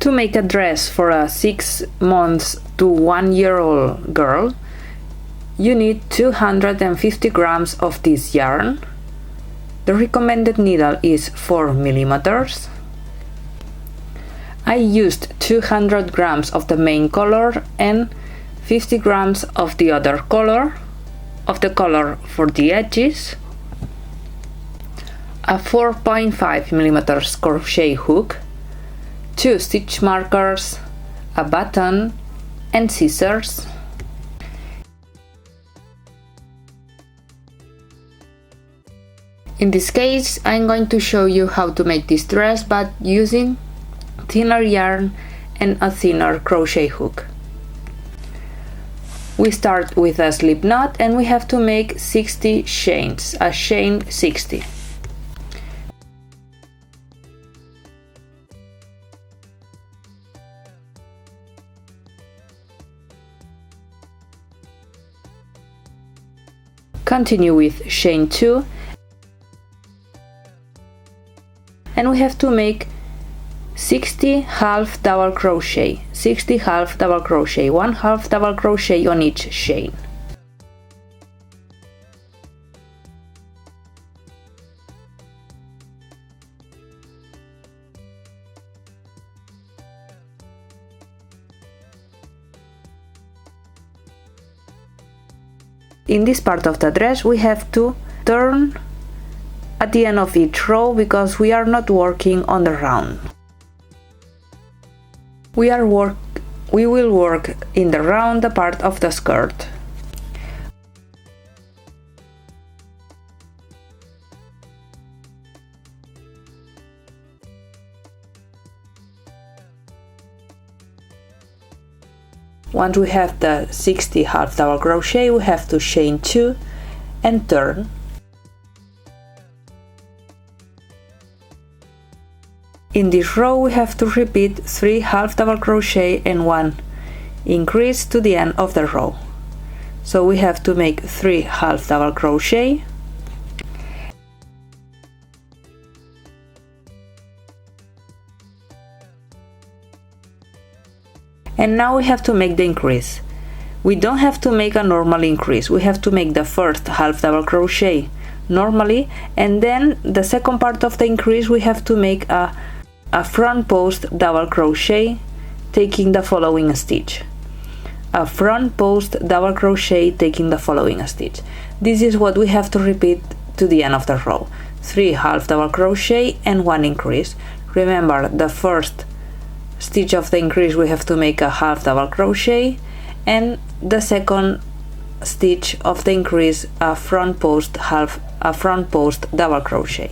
To make a dress for a 6 months to 1 year old girl, you need 250 grams of this yarn. The recommended needle is 4 millimeters. I used 200 grams of the main color and 50 grams of the other color, of the color for the edges, a 4.5 millimeters crochet hook, 2 stitch markers, a button, and scissors. In this case, I'm going to show you how to make this dress, but using thinner yarn and a thinner crochet hook. We start with a slip knot and we have to make 60 chains, a chain 60. Continue with chain 2 and we have to make 60 half double crochet, 60 half double crochet, 1 half double crochet on each chain. In this part of the dress we have to turn at the end of each row because we are not working on the round. We will work in the round part of the skirt. Once we have the 60 half double crochet, we have to chain 2 and turn. In this row we have to repeat 3 half double crochet and 1 increase to the end of the row. So we have to make 3 half double crochet, and now we have to make the increase. We don't have to make a normal increase, we have to make the first half double crochet normally, and then the second part of the increase we have to make a front post double crochet taking the following stitch. A front post double crochet taking the following stitch. This is what we have to repeat to the end of the row. 3 half double crochet and 1 increase. Remember, the first stitch of the increase we have to make a half double crochet, and the second stitch of the increase a front post double crochet.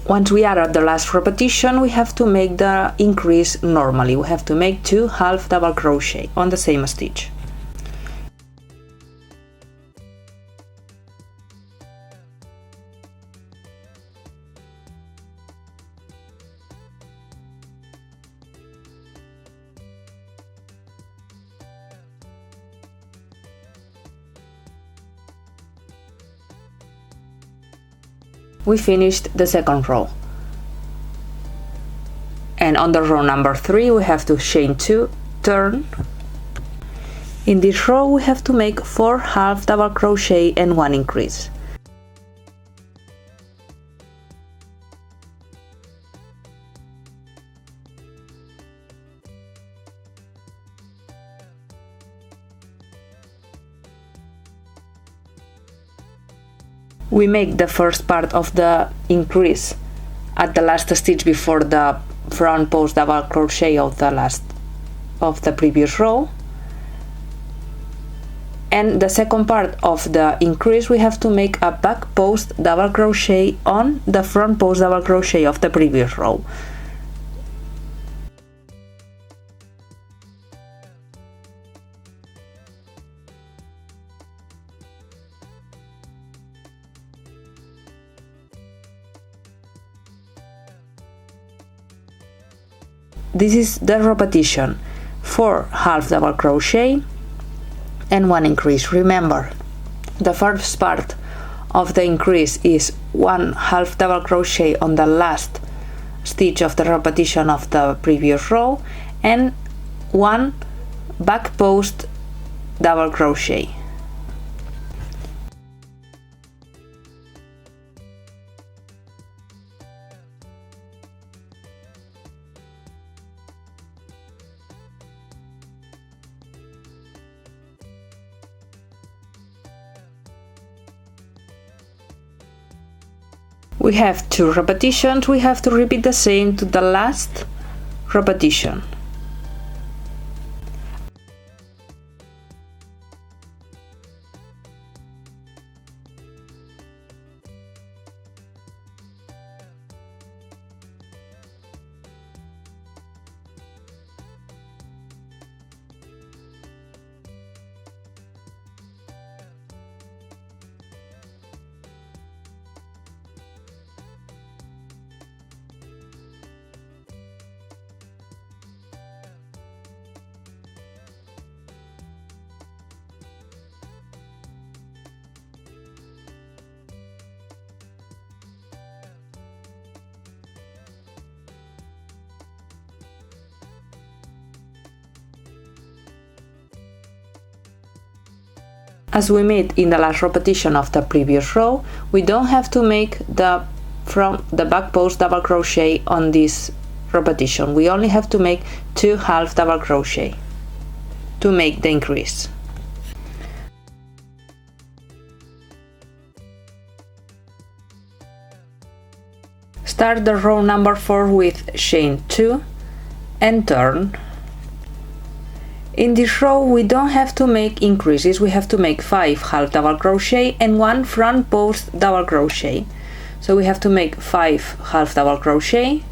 Once we are at the last repetition, we have to make the increase normally. We have to make 2 half double crochet on the same stitch. We finished the second row, and on the row number 3 we have to chain 2, turn. In this row we have to make 4 half double crochet and 1 increase. We make the first part of the increase at the last stitch before the front post double crochet of the previous row, and the second part of the increase we have to make a back post double crochet on the front post double crochet of the previous row. This is the repetition: 4 half double crochet and 1 increase. Remember, the first part of the increase is 1 half double crochet on the last stitch of the repetition of the previous row and 1 back post double crochet. We have 2 repetitions, we have to repeat the same to the last repetition. As we made in the last repetition of the previous row, we don't have to make the back post double crochet on this repetition. We only have to make 2 half double crochet to make the increase. Start the row number 4 with chain 2 and turn. In this row we don't have to make increases, we have to make 5 half double crochet and 1 front post double crochet. So we have to make 5 half double crochet,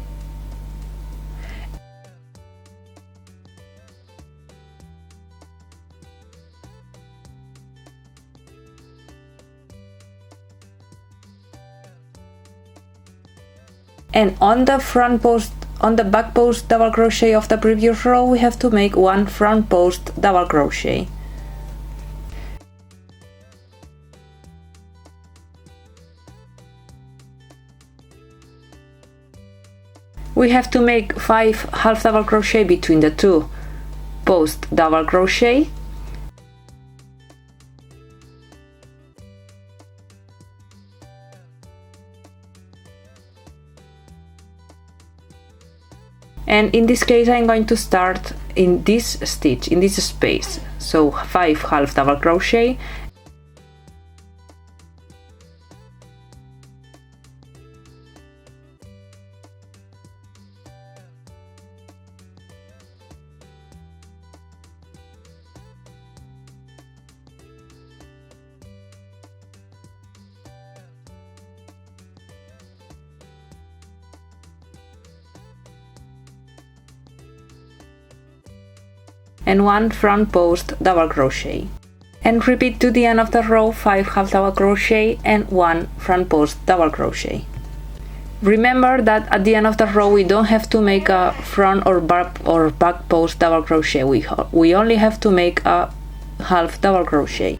and on the back post double crochet of the previous row we have to make 1 front post double crochet. We have to make 5 half double crochet between the 2 post double crochet, and in this case I'm going to start in this stitch, in this space, so 5 half double crochet and 1 front post double crochet, and repeat to the end of the row 5 half double crochet and 1 front post double crochet. Remember that at the end of the row we don't have to make a front or back post double crochet, we only have to make a half double crochet.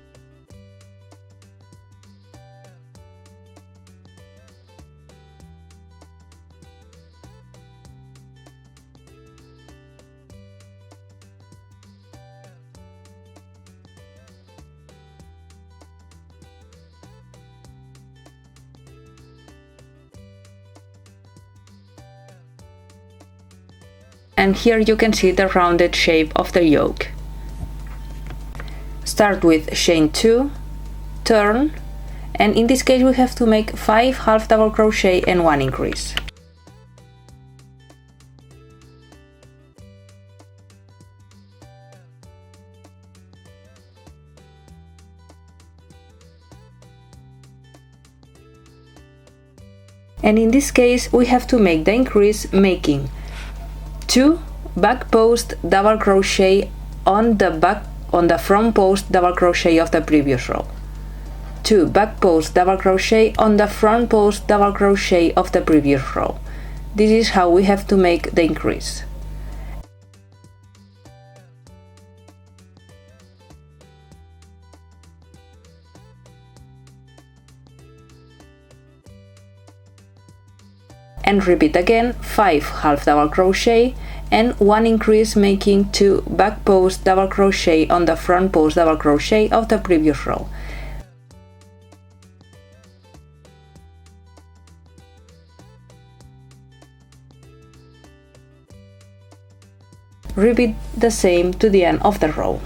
And here you can see the rounded shape of the yoke. Start with chain 2, turn, and in this case we have to make 5 half double crochet and 1 increase. and in this case we have to make the increase making 2 back post double crochet on the front post double crochet of the previous row, 2 back post double crochet on the front post double crochet of the previous row. This is how we have to make the increase. And repeat again 5 half double crochet and 1 increase, making 2 back post double crochet on the front post double crochet of the previous row. Repeat the same to the end of the row.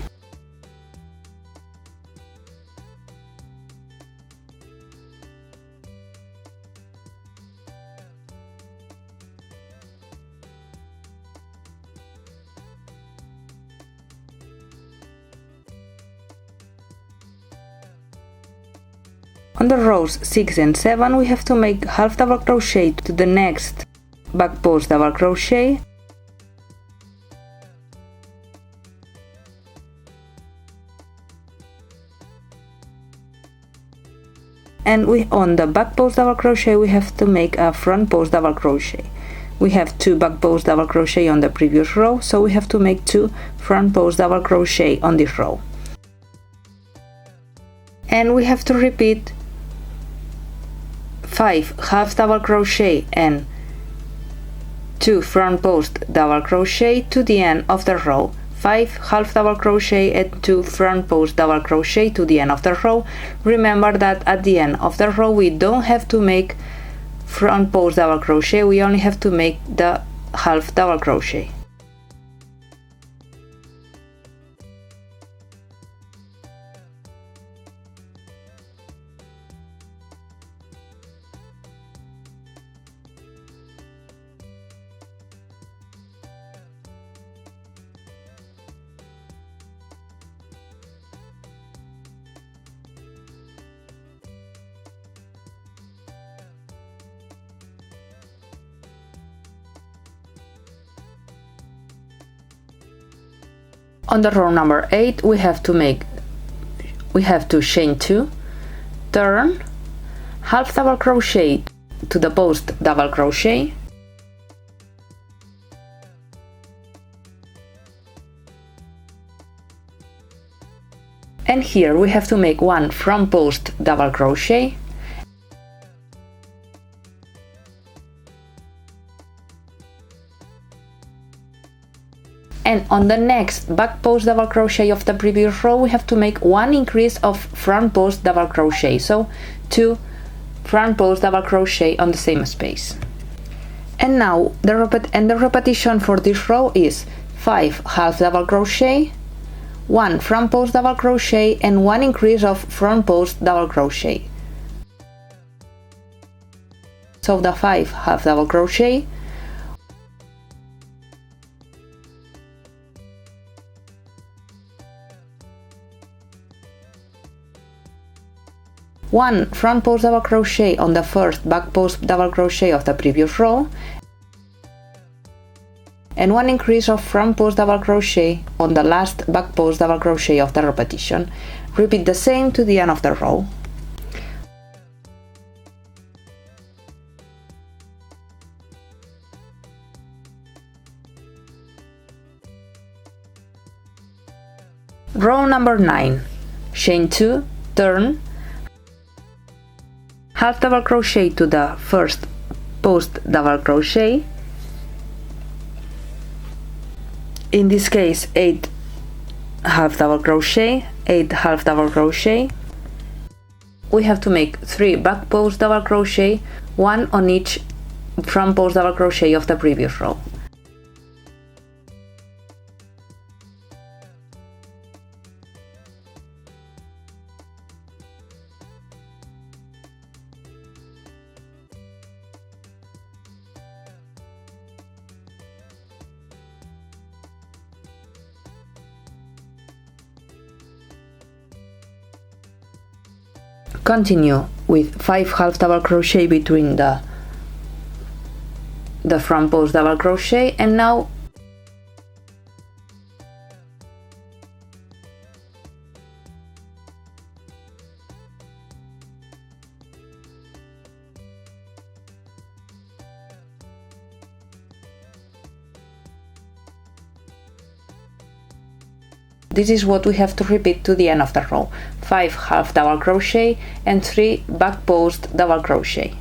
On the rows 6 and 7 we have to make half double crochet to the next back post double crochet, and on the back post double crochet we have to make a front post double crochet. We have 2 back post double crochet on the previous row, so we have to make 2 front post double crochet on this row, and we have to repeat 5 half double crochet and 2 front post double crochet to the end of the row, 5 half double crochet and 2 front post double crochet to the end of the row. Remember that at the end of the row we don't have to make front post double crochet, we only have to make the half double crochet. On the row number 8 we have to chain 2, turn, half double crochet to the post double crochet, and here we have to make 1 front post double crochet, and on the next back post double crochet of the previous row we have to make 1 increase of front post double crochet, so 2 front post double crochet on the same space. And now the repetition for this row is 5 half double crochet, 1 front post double crochet and 1 increase of front post double crochet. So the 5 half double crochet, 1 front post double crochet on the first back post double crochet of the previous row, and 1 increase of front post double crochet on the last back post double crochet of the repetition. Repeat the same to the end of the row. Row number 9, chain 2, turn, half double crochet to the first post double crochet, in this case 8 half double crochet, 8 half double crochet. We have to make 3 back post double crochet, 1 on each front post double crochet of the previous row. Continue with 5 half double crochet between the the front post double crochet, and now this is what we have to repeat to the end of the row. 5 half double crochet and 3 back post double crochet.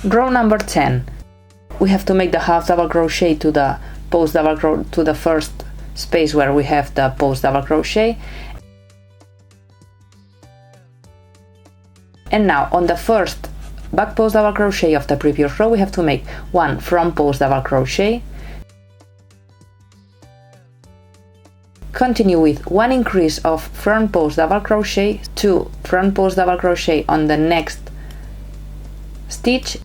Row number 10. We have to make the half double crochet to the post double to the first space where we have the post double crochet. And now on the first back post double crochet of the previous row we have to make 1 front post double crochet, continue with 1 increase of front post double crochet, 2 front post double crochet on the next stitch,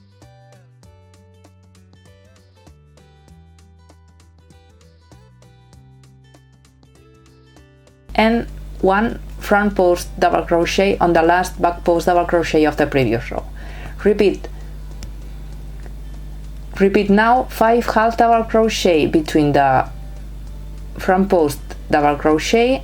and 1 front post double crochet on the last back post double crochet of the previous row. Repeat now 5 half double crochet between the front post double crochet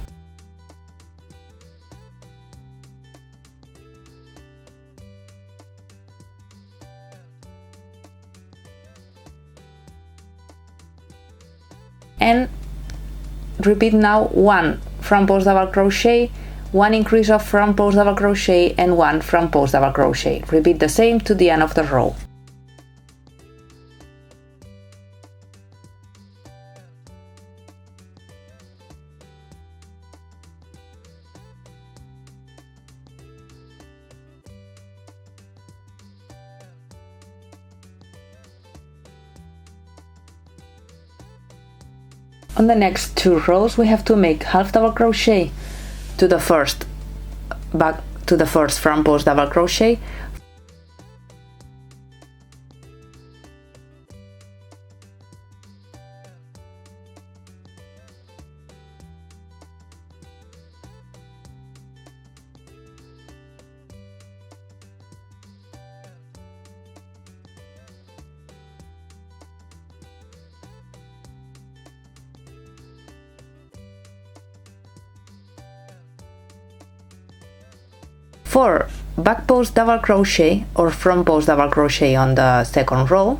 and repeat now 1 front post double crochet, 1 increase of front post double crochet and 1 front post double crochet. Repeat the same to the end of the row. On the next 2 rows we have to make half double crochet to the first front post double crochet, for back post double crochet or front post double crochet on the second row,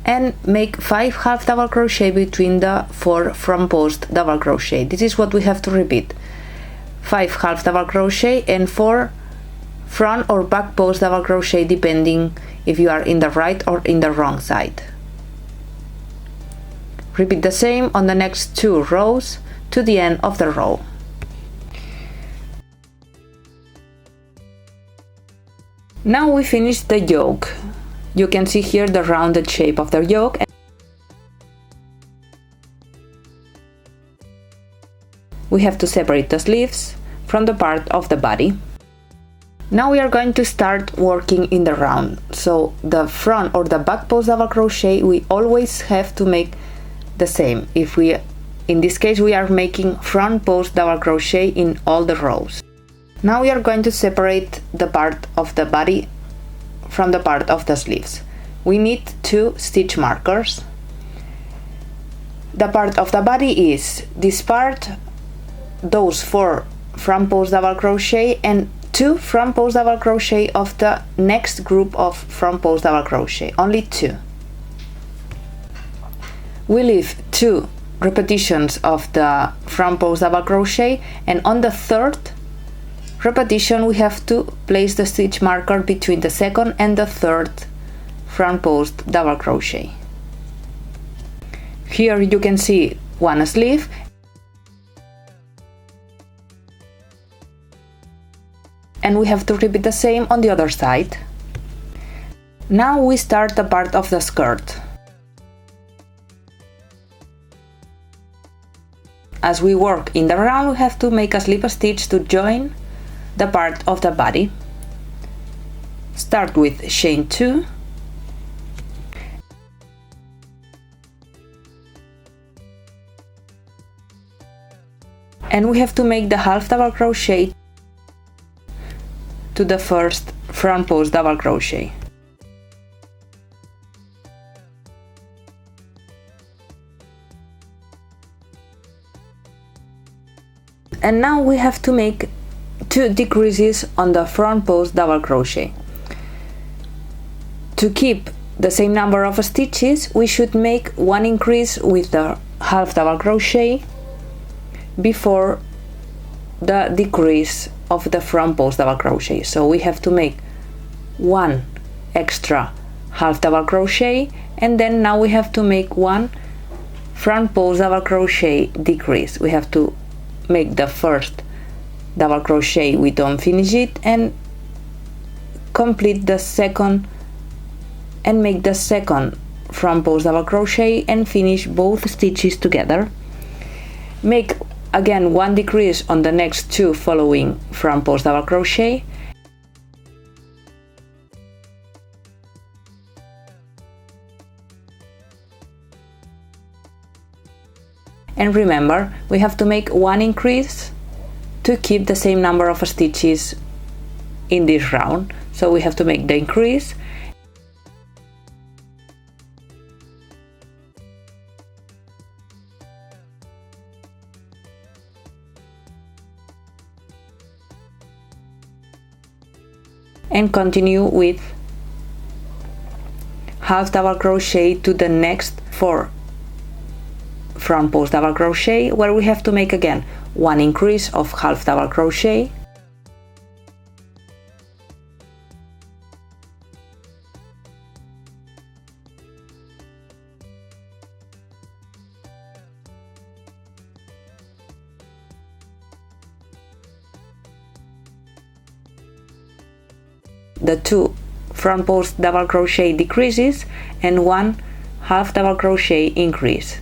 and make 5 half double crochet between the 4 front post double crochet. This is what we have to repeat: 5 half double crochet and 4 front or back post double crochet, depending if you are in the right or in the wrong side. Repeat the same on the next 2 rows to the end of the row. Now we finished the yoke. You can see here the rounded shape of the yoke. We have to separate the sleeves from the part of the body. Now we are going to start working in the round. So the front or the back post double crochet we always have to make the same. In this case we are making front post double crochet in all the rows. Now we are going to separate the part of the body from the part of the sleeves. We need 2 stitch markers. The part of the body is this part, those 4 front post double crochet and 2 front post double crochet of the next group of front post double crochet, only 2. We leave 2 repetitions of the front post double crochet, and on the 3rd repetition we have to place the stitch marker between the 2nd and the 3rd front post double crochet. Here you can see one sleeve and we have to repeat the same on the other side. Now we start the part of the skirt. As we work in the round, we have to make a slip stitch to join the part of the body. Start with chain 2, and we have to make the half double crochet to the first front post double crochet. And now we have to make 2 decreases on the front post double crochet. To keep the same number of stitches, we should make 1 increase with the half double crochet before the decrease of the front post double crochet. So we have to make 1 extra half double crochet, and then now we have to make 1 front post double crochet decrease. We have to make the first double crochet, we don't finish it, and complete the second and make the second front post double crochet and finish both stitches together. Make again 1 decrease on the next 2 following front post double crochet, and remember, we have to make 1 increase to keep the same number of stitches in this round. So we have to make the increase, and continue with half double crochet to the next 4 front post double crochet, where we have to make again 1 increase of half double crochet, the 2 front post double crochet decreases, and 1 half double crochet increase.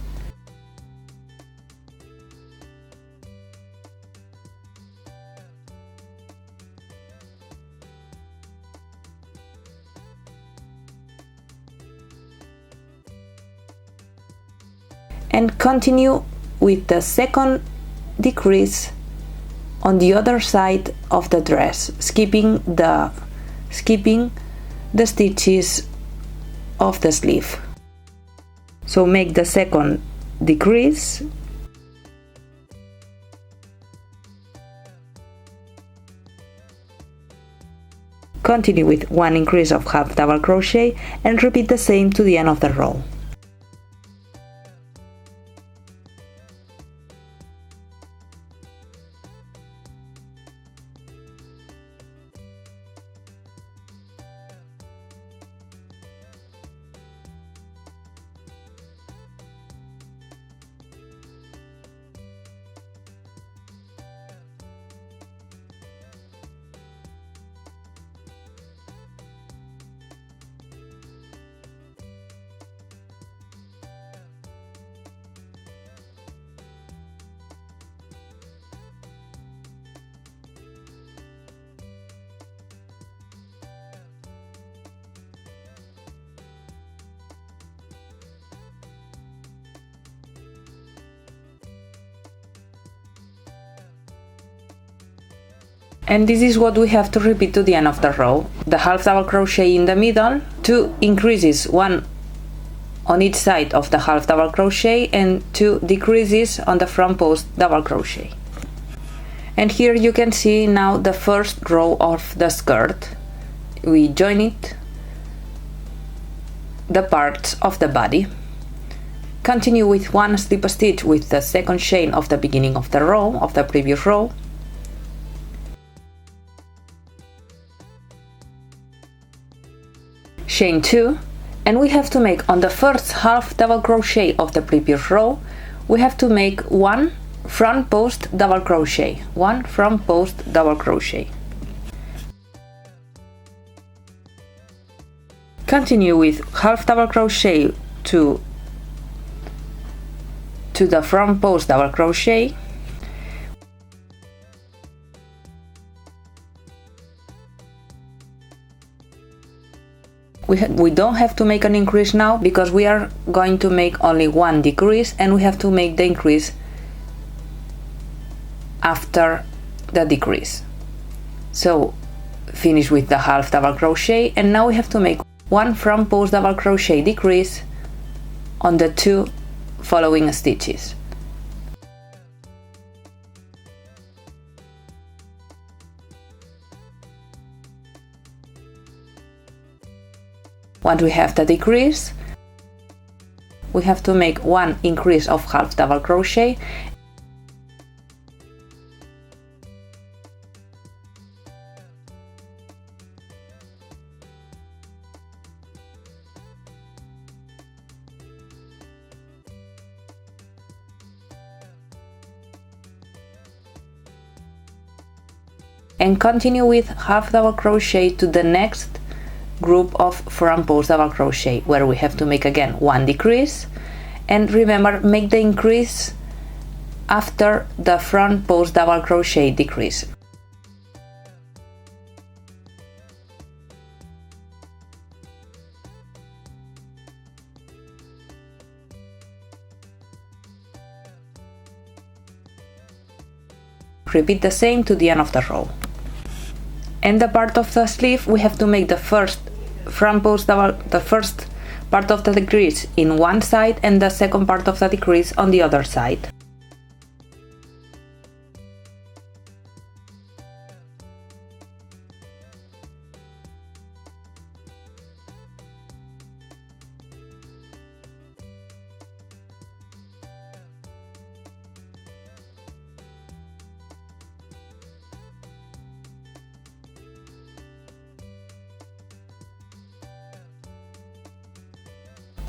And continue with the second decrease on the other side of the dress, skipping the stitches of the sleeve. So make the second decrease, continue with 1 increase of half double crochet, and repeat the same to the end of the row. And this is what we have to repeat to the end of the row. The half double crochet in the middle, 2 increases, 1 on each side of the half double crochet, and 2 decreases on the front post double crochet. And here you can see now the first row of the skirt. We join it, the parts of the body. Continue with 1 slip stitch with the second chain of the beginning of the row, of the previous row. Chain 2, and we have to make on the first half double crochet of the previous row, we have to make 1 front post double crochet, 1 front post double crochet. continue with half double crochet to the front post double crochet. We don't have to make an increase now because we are going to make only one decrease, and we have to make the increase after the decrease. So finish with the half double crochet, and now we have to make one front post double crochet decrease on the 2 following stitches. Once we have the decrease, we have to make one increase of half double crochet and continue with half double crochet to the next group of front post double crochet, where we have to make again one decrease, and remember, make the increase after the front post double crochet decrease. Repeat the same to the end of the row. And the part of the sleeve, we have to make the first front post double, the first part of the decrease in one side and the second part of the decrease on the other side.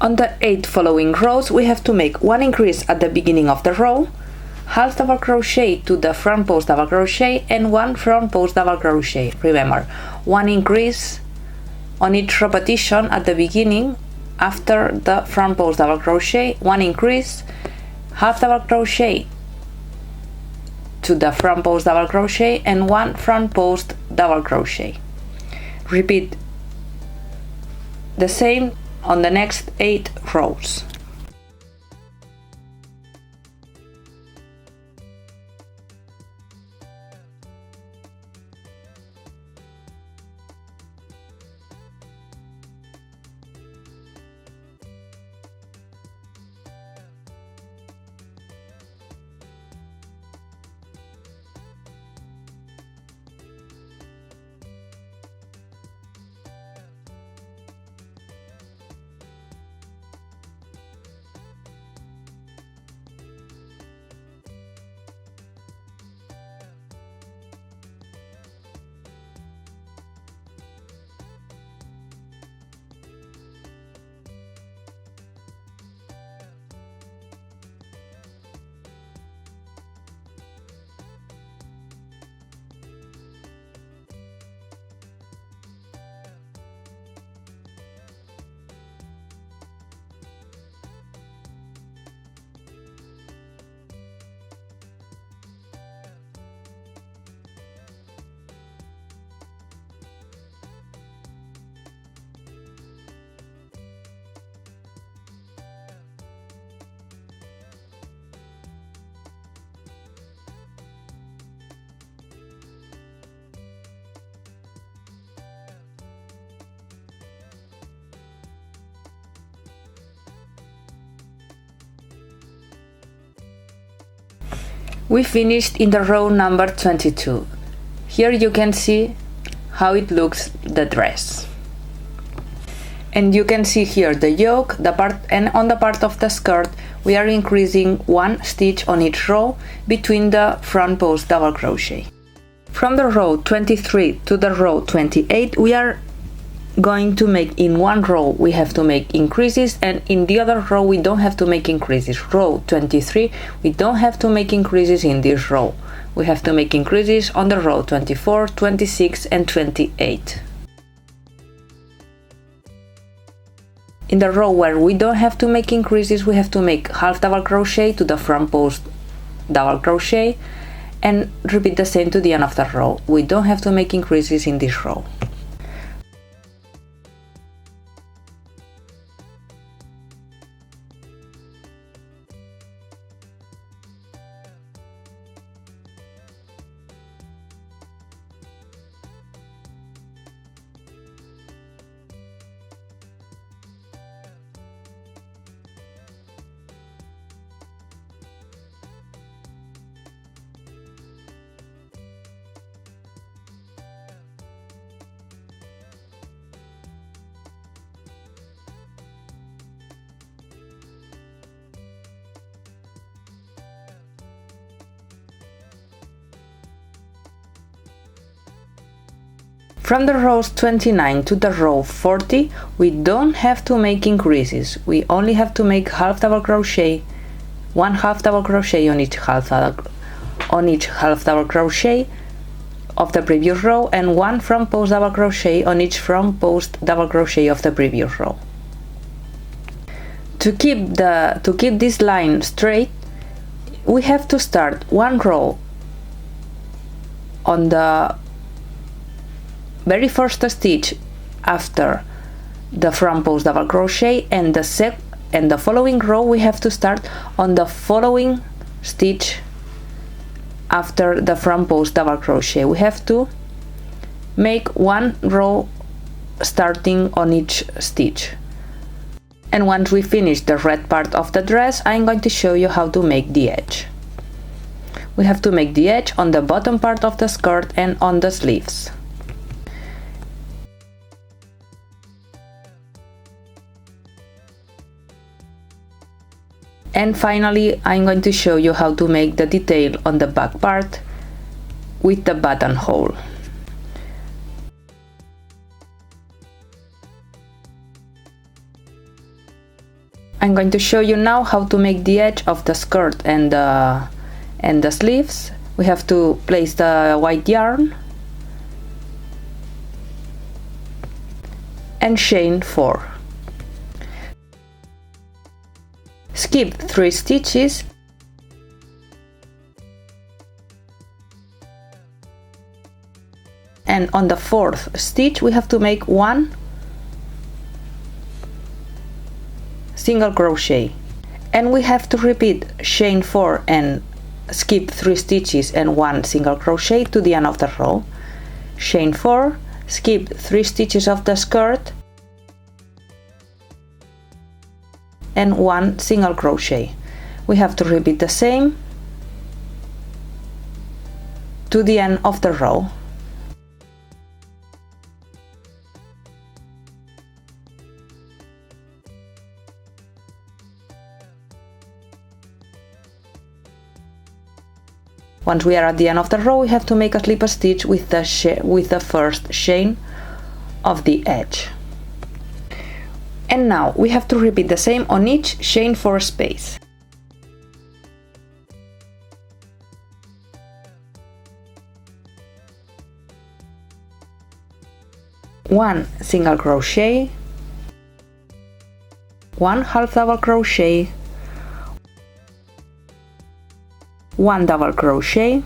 On the 8 following rows, we have to make one increase at the beginning of the row, half double crochet to the front post double crochet, and one front post double crochet. Remember, one increase on each repetition at the beginning after the front post double crochet, one increase, half double crochet to the front post double crochet, and one front post double crochet. Repeat the same on the next 8 rows. We finished in the row number 22. Here you can see how it looks, the dress. And you can see here the yoke, the part, and on the part of the skirt we are increasing one stitch on each row between the front post double crochet. From the row 23 to the row 28 we are going to make, in one row we have to make increases, and in the other row we don't have to make increases. Row 23 we don't have to make increases in this row. We have to make increases on the row 24, 26 and 28. In the row where we don't have to make increases, we have to make half double crochet to the front post double crochet and repeat the same to the end of the row. We don't have to make increases in this row. From the rows 29 to the row 40, we don't have to make increases. We only have to make half double crochet, one half double crochet on each half double crochet of the previous row, and one front post double crochet on each front post double crochet of the previous row. To keep this line straight, we have to start one row on the very first stitch after the front post double crochet, and the following row we have to start on the following stitch after the front post double crochet. We have to make one row starting on each stitch. And once we finish the red part of the dress, I'm going to show you how to make the edge. We have to make the edge on the bottom part of the skirt and on the sleeves. And finally, I'm going to show you how to make the detail on the back part with the buttonhole. I'm going to show you now how to make the edge of the skirt and the sleeves. We have to place the white yarn and chain 4. Skip 3 stitches and on the 4th stitch we have to make one single crochet, and we have to repeat chain 4 and skip 3 stitches and one single crochet to the end of the row. Chain 4, skip 3 stitches of the skirt and one single crochet. We have to repeat the same to the end of the row. Once we are at the end of the row, we have to make a slip stitch with the first chain of the edge. And now we have to repeat the same on each chain 4 space. One single crochet, one half double crochet, one double crochet,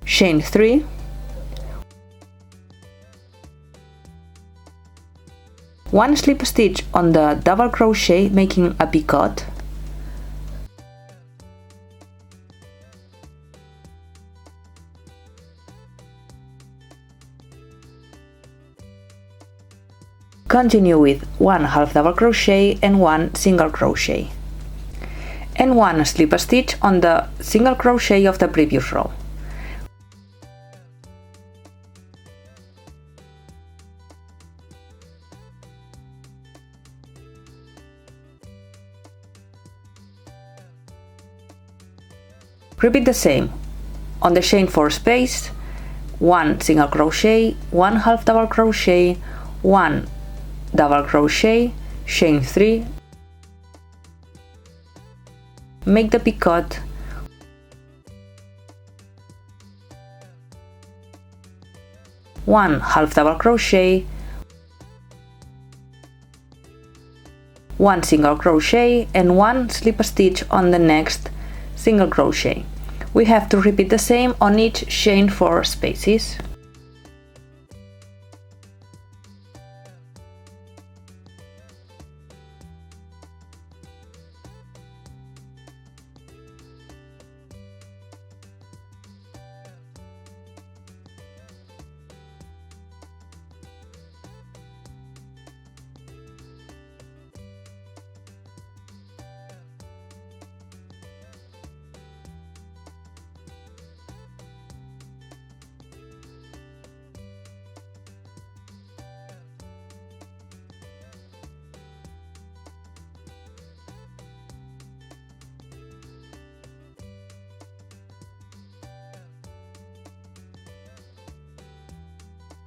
chain 3, one slip stitch on the double crochet making a picot, continue with one half double crochet and one single crochet, and one slip stitch on the single crochet of the previous row. Repeat the same on the chain 4 space, one single crochet, one half double crochet, one double crochet, chain 3, make the picot, one half double crochet, 1 single crochet and 1 slip stitch on the next single crochet. We have to repeat the same on each chain 4 spaces.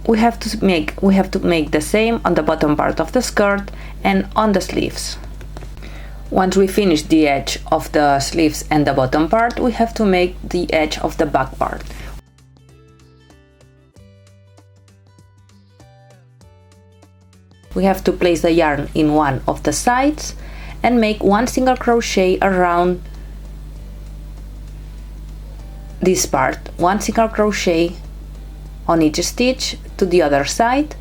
We have to make the same on the bottom part of the skirt and on the sleeves. Once we finish the edge of the sleeves and the bottom part, we have to make the edge of the back part. We have to place the yarn in one of the sides and make 1 single crochet around this part, 1 single crochet on each stitch to the other side,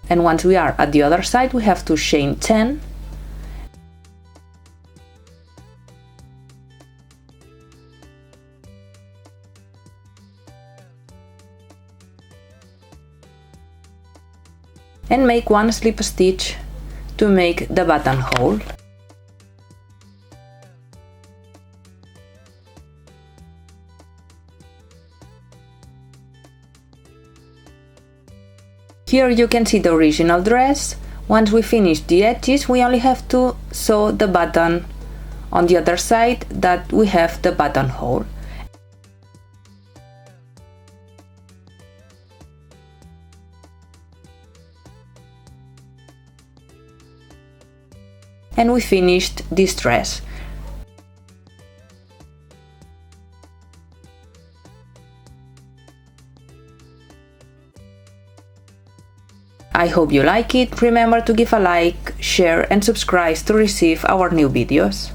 and once we are at the other side we have to chain 10 and make 1 slip stitch to make the buttonhole. Here you can see the original dress. Once we finish the edges, we only have to sew the button on the other side that we have the buttonhole. And we finished this dress. I hope you like it. Remember to give a like, share and subscribe to receive our new videos.